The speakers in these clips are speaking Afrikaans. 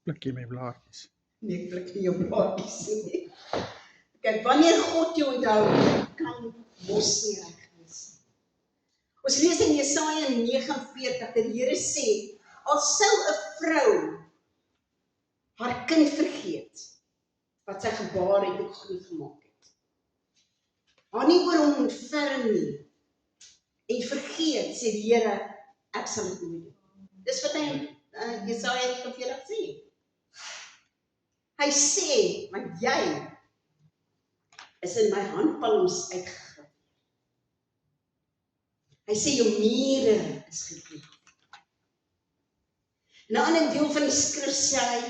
Pluk jy my blaartjies? Nee, ek pluk nie jou blaartjies nie. Kyk, wanneer God jou onthou, kan mos nie reg wees. Ons lees in Jesaja 49 dat die Here sê, al sou 'n vrou haar kind vergeet, wat sy gebaar het en groot gemaak het. Haar nie oor hom ontferm nie, en vergeet, sê die Here, ek sal dit nooit doen. Dis wat hy in Jesaja 49 sê. Hy sê, want jy is in my handpalms uitgegrawe. Hy sê, jou mure is gekeer. In 'n ander deel van die skrif sê hy,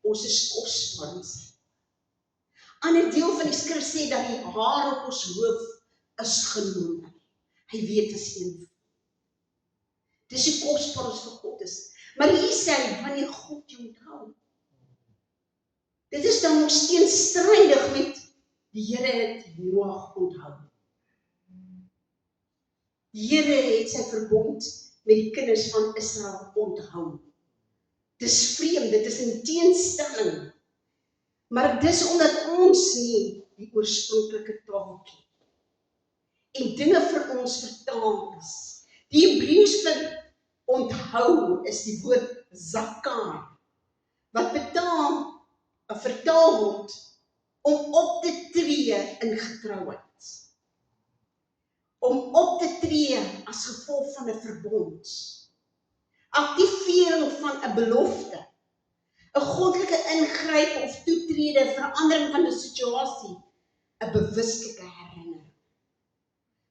ons is kosbaar in sy. 'n ander deel van die skrif sê dat die haar op ons hoof is genoem. Hy weet as een. Dis hoe kosbaar ons vir God is. Maar hier sê hy, wanneer God jou onthou. Dit is dan nog teenstrydig met die Here het Noag onthou. Die Here het sy verbond met die kinders van Israel onthou. Dis vreemd, dit is 'n teenstelling. Maar dis omdat ons nie die oorspronklike taal ken. En dinge vir ons vertaal is. Die Hebreëus vir onthou is die woord zakar, wat vertaal word om op te tree in getrouheid. Om op te tree as gevolg van 'n verbond. Aktivering van 'n belofte. 'n goddelike ingryp of toetrede, verandering van 'n situasie, 'n bewuslike herinnering.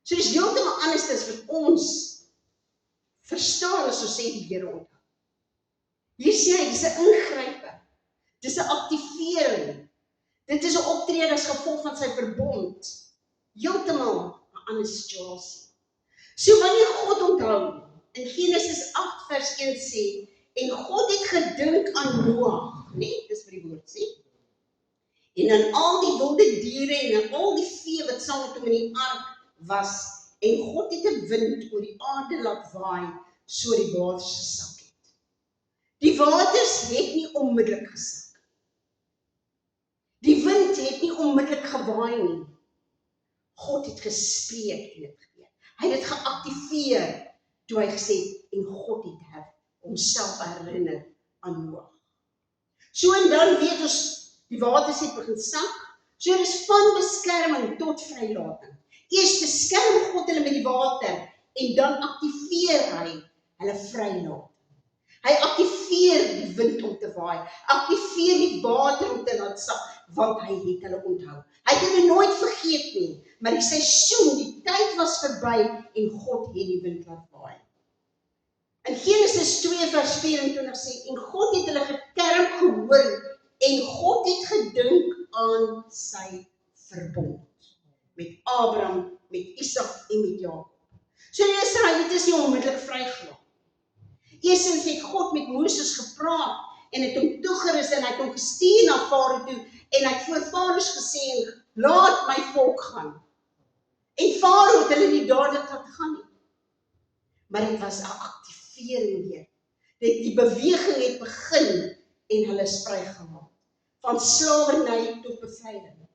So dis heeltemal anders as wat ons verstaan as ons sê die Here onthou. Hier sê hy, dis 'n ingrype, dis 'n aktivering, dit is 'n optrede as gevolg van sy verbond, heeltemal 'n ander situasie. So wanneer God onthou, in Genesis 8 vers 1 sê, en God het gedink aan Noag, nee, dis wat die woord sê, en aan al die wilde diere en aan al die vee wat saam met hom in die ark was, en God het 'n wind oor die aarde laat waai, so die waters gesak het. Die waters het nie onmiddellik gesak. Die wind het nie onmiddellik gewaai nie. God het gespreek en dit gebeur. Hy het dit geaktiveer toe hy gesê en God het homself herinner aan Noag. So en dan weet ons, die waters het begin sak, so dis van beskerming tot vrylating. Eers beskerm God hulle met die water, en dan aktiveer hy hulle vrylating. Hy aktiveer die wind om te waai, aktiveer die water om te laat sak, want hy het hulle onthou. Hy het hulle nooit vergeet nie, maar die seisoen, die tyd was verby, en God het die wind laat waai. In Genesis 2 vers 24 sê, en God het hulle geterm gehoor, en God het gedink aan sy verbond. Met Abraham, met Isak en met Jakob. So die Israeliete is nie onmiddellik vrygelaat. Eerstens het God met Moses gepraat, en het hom toegerus, en hy het hom gestuur na Farao toe, en hy het voor Farao gesê, laat my volk gaan. En Farao het hulle nie dadelik laat gaan nie. Maar dit was 'n aktivering weer. Die beweging het begin, en hulle is vrygelaat. Van slawerny tot bevryding.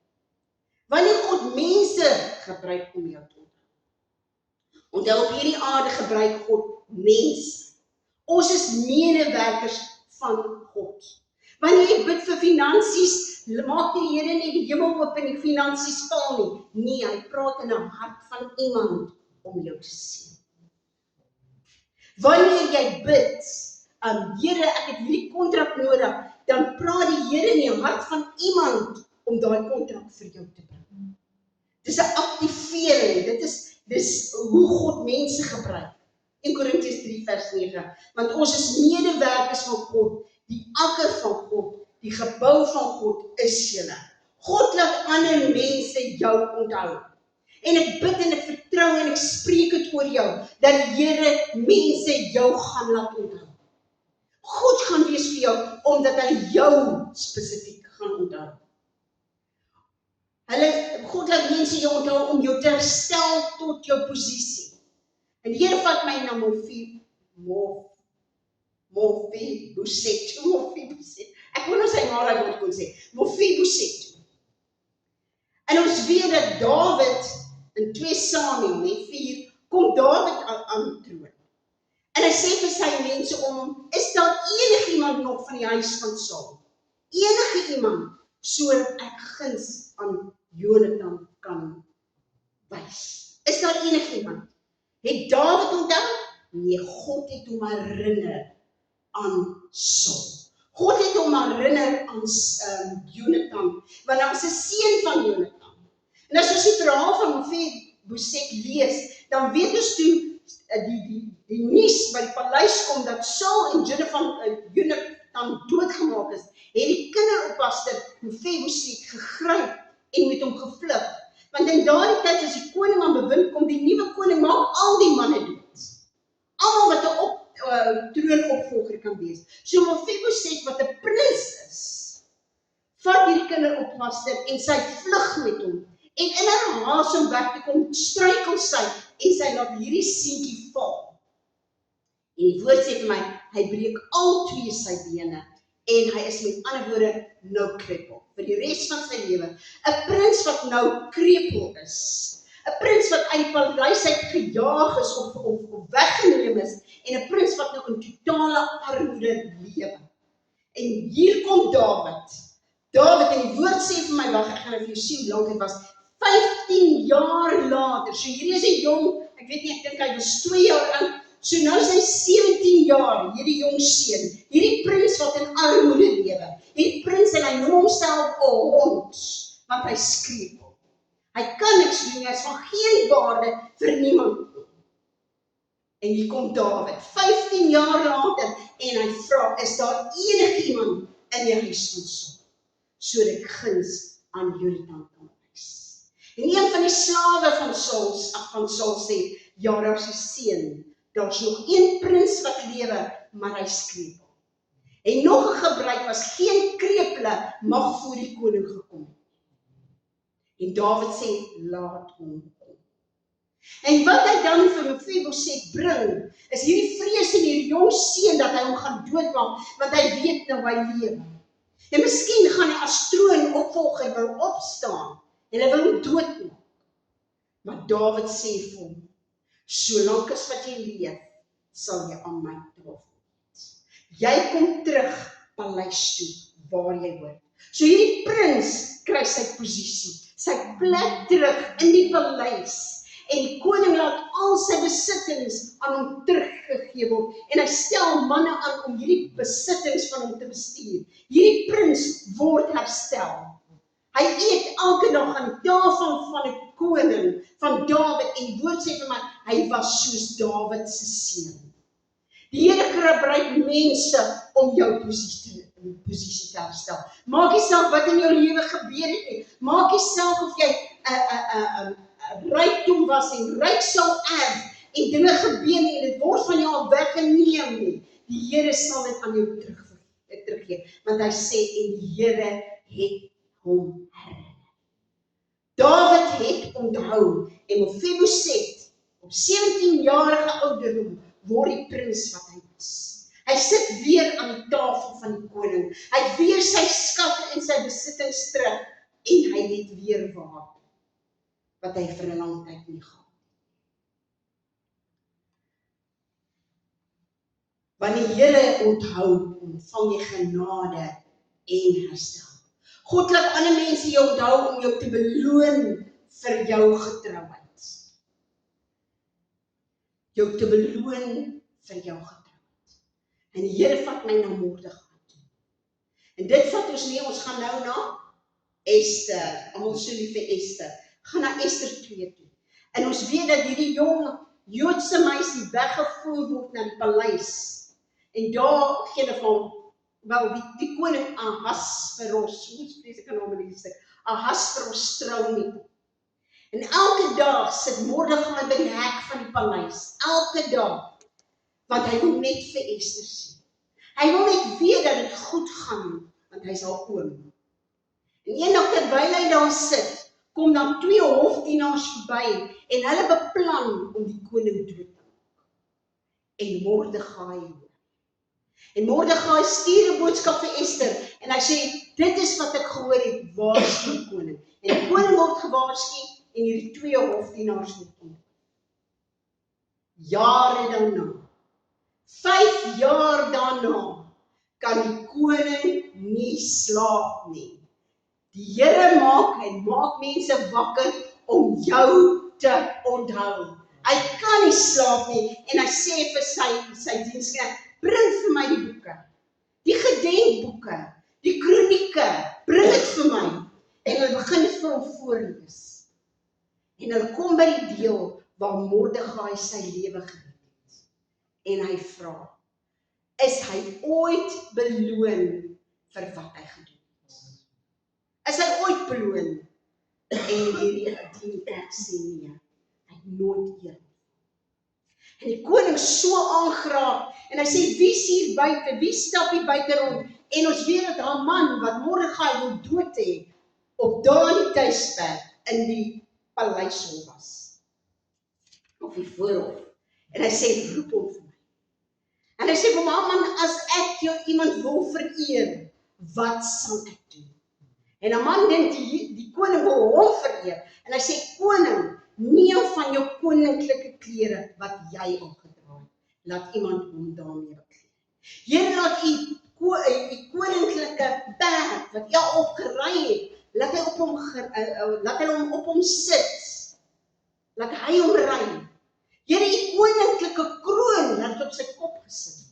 Wanneer God mense gebruik om jou te onthou op hierdie aarde gebruik God mense. Ons is medewerkers van God. Wanneer jy bid vir finansies, maak die Here nie die hemel oop en die finansies val nie. Nee, hy praat in 'n hart van iemand om jou te sien. Wanneer jy bid, Here, ek het hierdie kontrak nodig, dan praat die Here in die hart van iemand om daai kontrak vir jou te bring. Dis 'n aktivering, dis hoe God mense gebruik. In Korintiërs 3 vers 9, want ons is medewerkers van God, die akker van God, die gebou van God is julle. God laat ander mense jou onthou. En ek bid en ek vertrou en ek spreek dit oor jou, dat die Here mense jou gaan laat onthou. God gaan wees vir jou, omdat hy jou spesifiek gaan onthou. God laat mense jou onthou om jou te herstel tot jou posisie. En die Here vat my na Mephibosheth. Ek wil nou sy maar woord kon sê, Mephibosheth. En ons weet dat Dawid in 2 Samuel 4 kom Dawid aan die troon. En hy sê vir sy mense om hom, is daar enigiemand nog van die huis van Saul? Enige iemand, sodat ek guns aan Jonathan kan wys. Is daar enigiemand? Het Dawid onthou? Nee, God het hom herinner aan Saul. God het hom herinner aan Jonathan, want hy was 'n seun van Jonathan. En as ons die verhaal van Mephibosheth lees, dan weet ons toe die nuus by die paleis kom dat Saul en Jonathan doodgemaak is, het die kinderoppaster Mephibosheth gegryp en met hom gevlug. Want in daardie tyd as die koning aan bewind kom, die nuwe koning maak al die manne dood. Almal wat 'n troonopvolger kan wees. So Mephibosheth wat 'n prins is, vat hierdie kinderoppaster en sy vlug met hom. En in haar haas om weg te kom, struikel sy en sy laat hierdie seentjie val. En die woord sê vir my, hy breek al 2 sy bene en hy is met ander woorde nou krepeel vir die res van sy lewe. 'n Prins wat nou krepeel is. 'n Prins wat uit die paleis uit gejaag is of weggeneem is en 'n prins wat nou in totale armoede lewe. En hier kom Dawid. En die woord sê vir my, wag, ek gaan nou vir jou sien hoe lank het was, 15 jaar later, so hierdie is 'n jong, ek weet nie, ek dink hy was 2 jaar oud, so nou is hy 17 jaar, hierdie jong seun, hierdie prins wat in armoede lewe, hierdie prins en hy noem homself 'n hond, want hy skreeu. Hy kan niks doen, hy is van geen waarde vir niemand. En hier kom Dawid, 15 jaar later, en hy vra, is daar enigiemand in die huis van Saul, sodat ek guns aan Jonathan kan wys. En een van die slawe van Saul sê, ja, daar is 'n seun, daar's nog een prins wat lewe, maar hy skreeu. En nog 'n gebruik was, geen krepele mag voor die koning gekom. En Dawid sê, laat hom kom. En wat hy dan vir Mephibosheth bring, is hierdie vrees in hierdie jong seun dat hy hom gaan doodmaak, want hy weet nou hy lewe. En miskien gaan hy as troonopvolger wil opstaan, en hy wil hom doodmaak. Maar Dawid sê vir hom, solank as wat jy leef, sal jy aan my tafel eet. Jy kom terug paleis toe, waar jy hoort. So hierdie prins kry sy posisie, sy plek terug in die paleis, en die koning laat al sy besittings aan hom teruggegee word, en hy stel manne aan om hierdie besittings van hom te bestuur. Hierdie prins word herstel. Hy eet elke dag aan die tafel van 'n koning, van Dawid, en die woord sê vir my, hy was soos Dawid se seun. Die Here gebruik mense om jou posisie te herstel. Maak nie saak wat in jou lewe gebeur het nie. Maak nie saak of jy rykdom was en ryk sal erf en dinge gebeur nie en dit word van jou al weggeneem nie. Die Here sal dit aan jou teruggee. Want hy sê, en die Here het hom herinner. Dawid het onthou, en Mephibosheth, op 17-jarige ouderdom, word die prins wat hy was. Hy sit weer aan die tafel van die koning. Hy het weer sy skatte en sy besittings terug, en hy het weer water, wat hy vir 'n lang tyd nie gehad het. Wanneer die Here onthou, ontvang jy genade en herstel. God laat ander mense jou onthou om jou te beloon vir jou getrouheid. Jou te beloon vir jou getrouheid. En die Here vat my na Mordegai toe. En dit vat ons nie, ons gaan nou na Ester, almal so lief vir Ester, gaan na Ester 2 toe. En ons weet dat hierdie jong Joodse meisie weggevoer word na die paleis. En daar gee hulle van wel, die koning Ahasveros, hoe spreek ek naam in die stuk, Ahasveros trou nie. En elke dag sit Mordegai by die hek van die paleis, elke dag, want hy wil net vir Ester sien. Hy wil net weet dat dit goed gaan, want hy is haar oom. En eendag terwyl hy daar sit, kom dan 2 hofdienaars verby, en hulle beplan om die koning dood te maak. En Mordegai hoor. En Mordegai stuur 'n boodskap vir Ester en hy sê, dit is wat ek gehoor het, waarsku die koning. En die koning word gewaarsku en hierdie 2 hofdienaars word ontmoet. Jare daarna, 5 jaar daarna, kan die koning nie slaap nie. Die Here maak mense wakker om jou te onthou. Hy kan nie slaap nie en hy sê vir sy diensknegt, bring vir my die boeke, die gedenkboeke, die kronieke, bring dit vir my. En hulle begin dit vir hom voorlees. En hulle kom by die deel waar Mordegai sy lewe gered het. En hy vra, is hy ooit beloon vir wat hy gedoen het? Is hy ooit beloon? En hierdie diensknegt sê nee, hy het nooit eer. En die koning so aangeraak, en hy sê, wie is hier buite, wie stap hier buite rond? En ons weet dat Haman, wat Mordegai wil dood hê, op daardie tydperk in die paleishof was. Of die voorhof. En hy sê, roep hom vir my. En hy sê vir Haman, as ek jou iemand wil vereer, wat sal ek doen? En Haman dink die koning wil hom vereer. En hy sê, koning, neem van jou koninklike klere wat jy al gedra het. Laat iemand hom daarmee bekleed. Here, laat die koninklike perd wat jy al opgery het, laat hy hom op hom sit. Laat hy hom ry. Here, die koninklike kroon laat op sy kop gesit.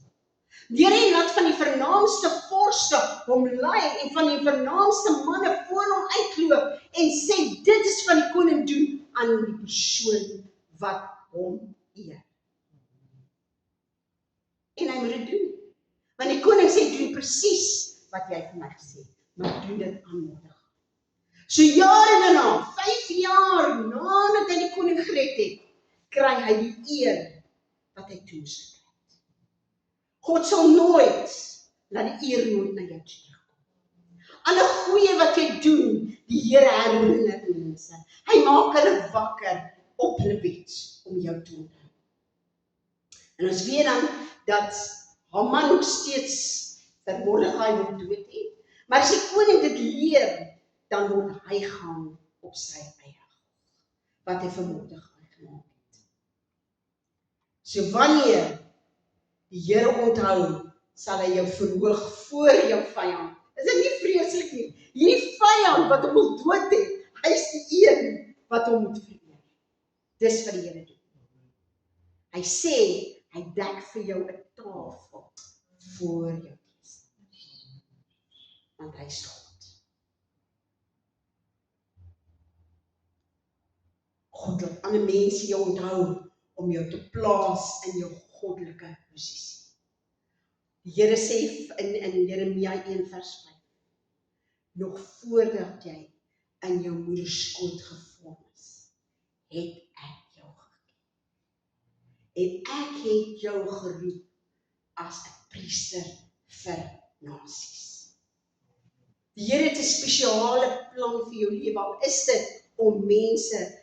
Here, laat van die vernaamste vorste hom lei en van die vernaamste manne voor hom uitloop en sê, dit is wat die koning doen aan die persoon wat hom eer. En hy moet dit doen. Want die koning sê, doen presies wat jy vir my gesê het, maar doen dit aan Mordegai. So jare daarna, 5 jaar nadat hy die koning gered het, kry hy die eer wat hy toe moes gekry het. God sal nooit, laat die eer nooit na jou terugkom. Alle goeie wat jy doen, die Here herinner mense. Hy maak hulle wakker op hulle bed om jou te onthou. En ons weet dan dat Haman nog steeds vir Mordegai wil dood het, maar as die koning dit leer, dan word hy gaan op sy eie, wat hy vir Mordegai gemaak het. So wanneer die Here onthou, sal hy jou verhoog voor jou vyand. Is dit nie vreeslik nie? Hierdie vyand wat hom wil dood het, hy is die een wat hom moet vereer. Dis wat die Here doen. Hy sê, hy dek vir jou 'n tafel voor jou teestanders. Want hy is God. God laat ander mense jou onthou om jou te plaas in jou goddelike posisie. Die Here sê in Jeremia 1 vers 5, nog voordat jy in jou moeder skoot gevorm is, het ek jou geken. En ek het jou geroep as 'n priester vir nasies. Die Here het 'n spesiale plan vir jou lewe, al is dit om mense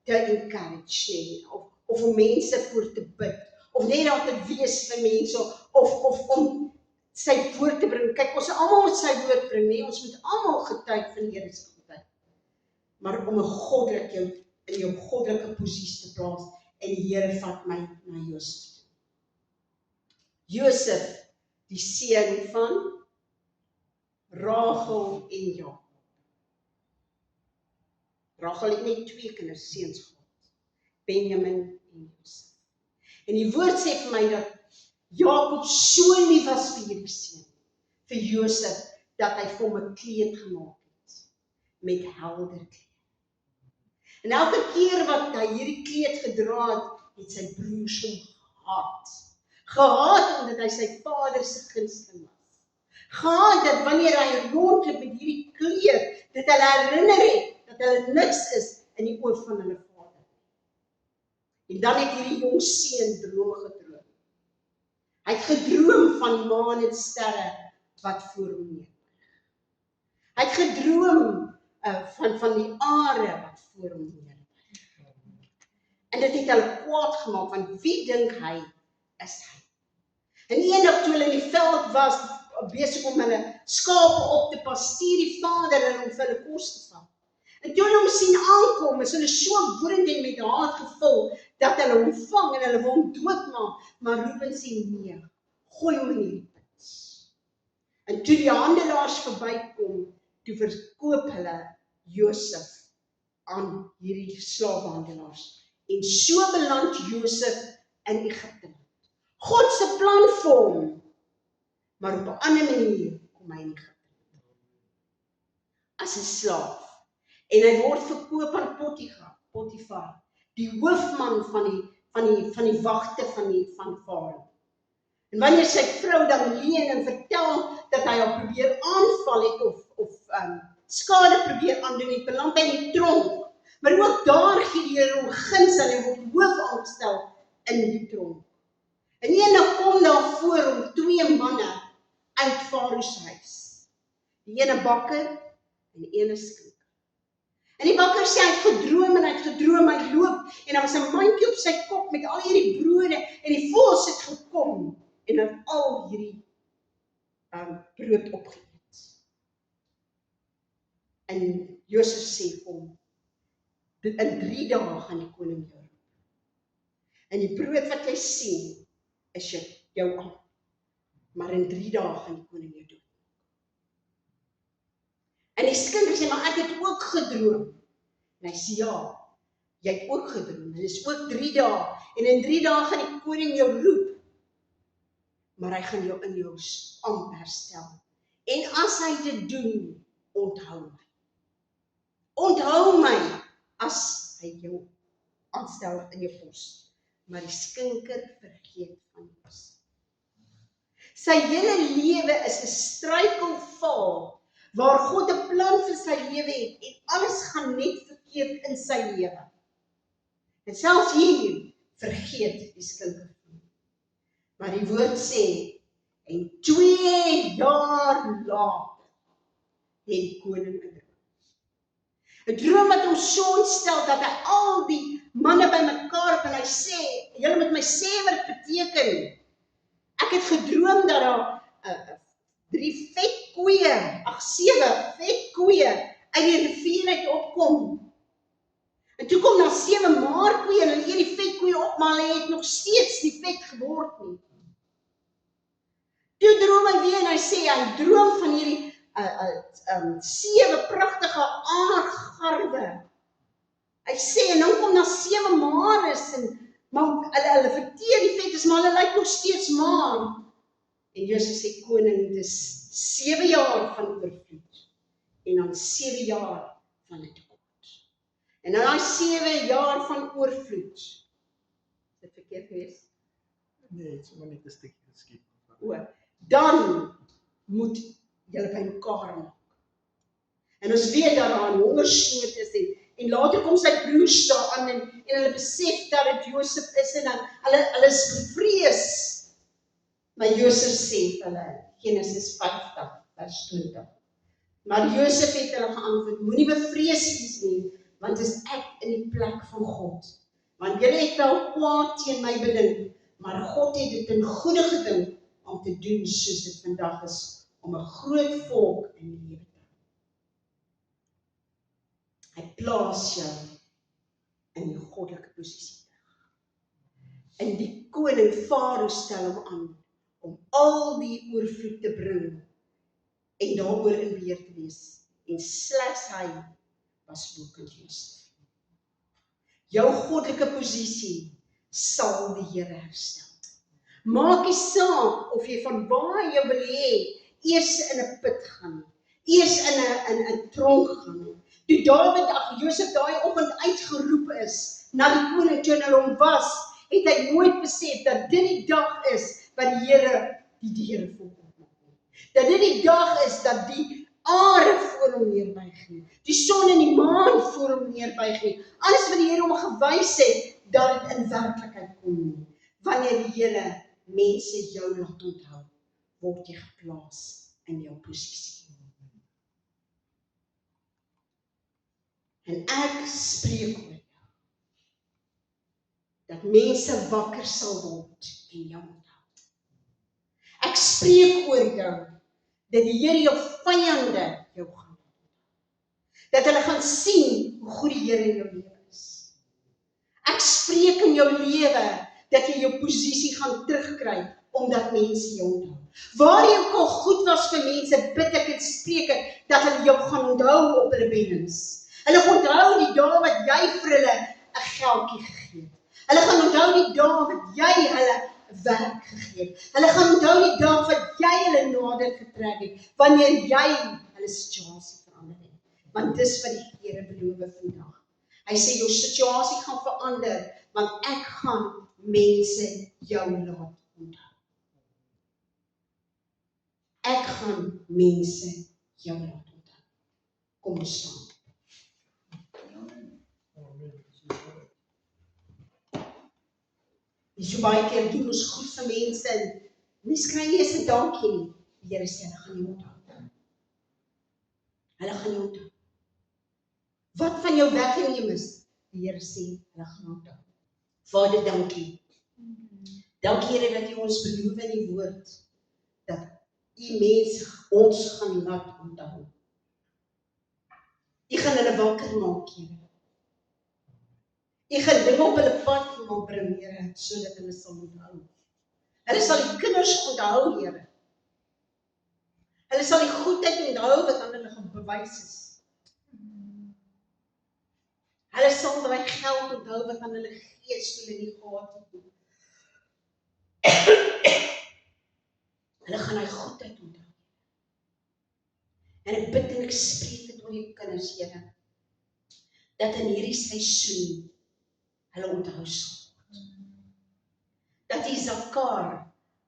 te encourage, of om mense voor te bid, of net daar te wees vir mense, of om sy woord te bring. Kyk, ons almal moet sy woord bring, nee, ons moet almal getuig van die Here se goedheid. Maar om in jou goddelike posisie te plaas, en die Here vat my na Josef. Josef, die seun van Rachel en Jakob. Rachel het net 2 kinders, seuns gehad, Benjamin en Josef. En die woord sê vir my dat Jakob so lief was vir hierdie seun, vir Josef, dat hy vir hom 'n kleed gemaak het, met helder kleed. En elke keer wat hy hierdie kleed gedra het sy broers hom gehaat. Gehaat omdat hy sy vader se gunsteling was. Gehaat dat wanneer hy rondloop met hierdie kleed, dit hulle herinner het, dat hulle niks is in die oë van hulle vader. En dan het hierdie jong seun drome gedroom. Hy het gedroom van maan en sterre wat voor hom neerbuig. Hy het gedroom van die are wat voor hom neerbuig. En dit het hulle kwaad gemaak, want wie dink hy is hy? En eendag toe hulle in die veld was, besig om hulle skape op te pas, stuur die vader hulle om vir hulle kos te vat. En toe hulle hom sien aankom, is hulle so woedend en met haat gevul, dat hulle hom vang en hulle wil hom doodmaak, maar Reuben sê nee, gooi hom in die put. En toe die handelaars verbykom, toe verkoop hulle Josef aan hierdie slaafhandelaars. En so beland Josef in Egipte. God se plan vir hom, maar op 'n ander manier kom hy in Egipte. As 'n slaaf. En hy word verkoop aan Potifar, die hoofman van die wagte van Farao. En wanneer sy vrou dan leen en vertel dat hy haar probeer aanval het of skade probeer aandoen het, beland hy in die tronk. Maar ook daar gee die Here hom guns en hy word hoof aangestel in die tronk. En eendag kom daar voor hom 2 manne uit Farao se huis. Die ene bakker en die ene skinker. En die bakker sê hy het gedroom, hy loop en daar was 'n mandjie op sy kop met al hierdie brode en die voëls het gekom en het al hierdie brood opgeëet. En Josef sê vir hom, in 3 dae gaan die koning jou roep. En die brood wat jy sien, is jou aan. Maar in 3 dae gaan die koning jou dood. En die skinker sê, maar ek het ook gedroom. En hy sê, ja, jy het ook gedroom. Dit is ook 3 dae. En in 3 dae gaan die koning jou roep. Maar hy gaan jou in jou ampt herstel. En as hy dit doen, onthou my. Onthou my as hy jou aanstel in jou pos. Maar die skinker vergeet van ons. Sy hele lewe is 'n struikelval waar God 'n plan vir sy lewe het en alles gaan net verkeerd in sy lewe. En selfs hier vergeet die skinker van. Maar die woord sê, en 2 jaar later het die koning 'n droom. 'n Droom wat hom so ontstel dat hy al die manne bymekaar op en hy sê, julle moet my sê wat dit beteken. Ek het gedroom dat daar 7 vet koeie uit die rivier uit opkom. En toe kom daar 7 maarkoeie en hulle eet die vet koeie op, maar hulle het nog steeds nie vet geword nie. Toe droom hy weer en hy sê, hy droom van hierdie 7 pragtige aargarwe. Hy sê, en dan kom daar 7 mares, maar hulle verteer die vet is, maar hulle lyk nog steeds maar. En Josef sê, koning, dit is 7 jaar van oorvloed, en dan 7 jaar van 'n tekort. En dan daai 7 jaar van oorvloed, is dit verkeerd geweest? Nee, het is maar net 'n stukkie geskiep. Dan moet julle bymekaar maak. En ons weet dat daar 'n hongersnood is en later kom sy broers daar aan en hulle besef dat dit Josef is en dan hulle is bevrees. Maar Josef sê vir hulle, Genesis 50 vers 20. Maar Josef het hulle geantwoord, moenie bevrees wees nie, want is ek in die plek van God. Want julle het wel kwaad teen my bedink, maar God het dit in goeie gedink om te doen soos dit vandag is, om 'n groot volk in die lewe te hou. Hy plaas jou in die goddelike posisie. En die koning Farao stel hom aan om al die oorvloed te bring en daaroor in beheer te wees. En slegs hy was bo Josef. Jou goddelike posisie sal die Here herstel. Maak nie saak of jy van waar jy wil hê, eers in 'n put gaan, eers in 'n tronk gaan. Toe Josef daai oggend uitgeroep is na die koning toe hulle hom was, het hy nooit besef dat dit die dag is wat die Here die deure vir hom oopmaak. Dat dit die dag is dat die aarde voor hom neerbuig nie, die son en die maan voor hom neerbuig nie. Alles wat die Here hom gewys het, dat dit in werklikheid kom nie. Wanneer die Here mense jou laat onthou, word jy geplaas in jou posisie. En ek spreek oor jou, dat mense wakker sal word en jou onthou. Ek spreek oor jou, dat die Here jou vyande jou gaan. Dat hulle gaan sien hoe goed die Here in jou lewe is. Ek spreek in jou lewe, dat jy jou posisie gaan terugkry, omdat mense jou onthou. Waar jy ook al goed was vir mense, bid ek en spreek ek, dat hulle jou gaan onthou op hulle bennings. Hulle gaan onthou die dae wat jy vir hulle 'n geldjie gegee het. Hulle gaan onthou die dae wat jy hulle werk gegee het. Hulle gaan onthou die dae wat jy hulle nader getrek het, wanneer jy hulle situasie verander het. Want dis wat die Here beloof vandag. Hy sê jou situasie gaan verander, want ek gaan mense jou laat onthou. Ek gaan mense jou laat onthou. Kom ons staan. Dis so baie keer doen ons goed vir mense en mens kry nie eens 'n dankie nie. Die Here sê hulle gaan jou onthou. Hulle gaan jou onthou. Wat van jou weggeneem is, die Here sê hulle gaan onthou. Vader, dankie. Dankie Here dat U ons beloof in die woord dat U mense ons gaan laat onthou. U gaan hulle wakker maak, Here. U gaan dinge op hulle pad maak bring, Here, sodat hulle sal onthou. Hulle sal die kinders onthou, Here. Hulle sal die goedheid onthou wat aan hulle bewys is. Hulle sal daai geld onthou wat aan hulle gees toe hulle nie gehad het nie. Hulle gaan daai goedheid onthou. En ek bid en ek spreek dit oor die kinders, Here, dat in hierdie seisoen hulle onthou sal word. Dat die Zakar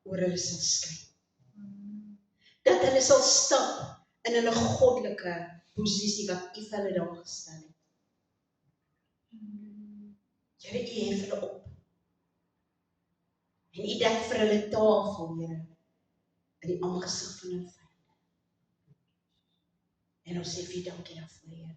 oor hulle sal skyn. Dat hulle sal stap in hulle goddelike posisie wat U vir hulle daar gestel het. Here, U hef hulle op. En U dek vir hulle tafel, Here, in die aangesig van hulle vyande. En ons sê vir U dankie daarvoor, Here.